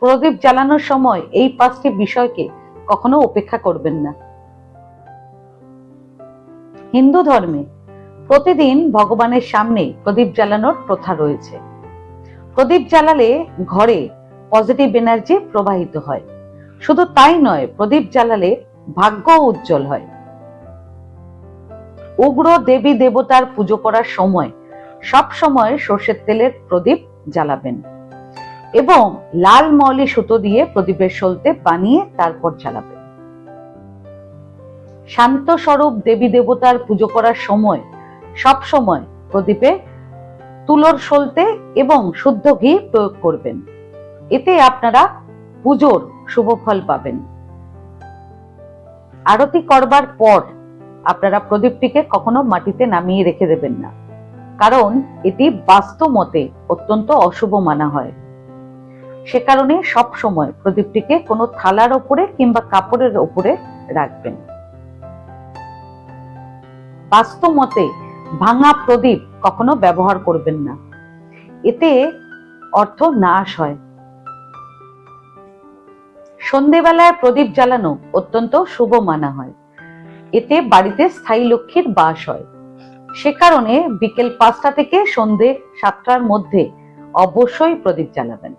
প্রদীপ জ্বালানোর সময় এই 5টি বিষয়কে কখনো উপেক্ষা করবেন না। হিন্দু ধর্মে প্রতিদিন ভগবানের সামনে প্রদীপ জ্বালানোর প্রথা রয়েছে। প্রদীপ জ্বালালে ঘরে পজিটিভ এনার্জি প্রবাহিত হয়। শুধু তাই নয়, প্রদীপ জ্বালালে ভাগ্য উজ্জ্বল হয়। উগ্র দেবী দেবতার পুজো করার সময় সব সময় সর্ষের তেলের প্রদীপ জ্বালাবেন এবং লাল মলি সুতো দিয়ে প্রদীপের সলতে বানিয়ে তারপর জ্বালাবেন। শান্ত স্বরূপ দেবী দেবতার পুজো করার সময় সব সময় প্রদীপে তুলোর সলতে এবং শুদ্ধ ঘি প্রয়োগ করবেন। এতে আপনারা পুজোর শুভ ফল পাবেন। আরতি করবার পর আপনারা প্রদীপটিকে কখনো মাটিতে নামিয়ে রেখে দেবেন না, কারণ এটি বাস্তু মতে অত্যন্ত অশুভ মানা হয়। সে কারণে সব সময় প্রদীপটিকে কোনো থালার ওপরে কিংবা কাপড়ের ওপরে রাখবেন। বাস্তু মতে ভাঙা প্রদীপ কখনো ব্যবহার করবেন না, এতে অর্থ নাশ হয়। সন্ধেবেলায় প্রদীপ জ্বালানো অত্যন্ত শুভ মানা হয়। এতে বাড়িতে স্থায়ী লক্ষ্মীর বাস হয়। সে কারণে বিকেল 5টা থেকে সন্ধে 7টার মধ্যে অবশ্যই প্রদীপ জ্বালাবেন।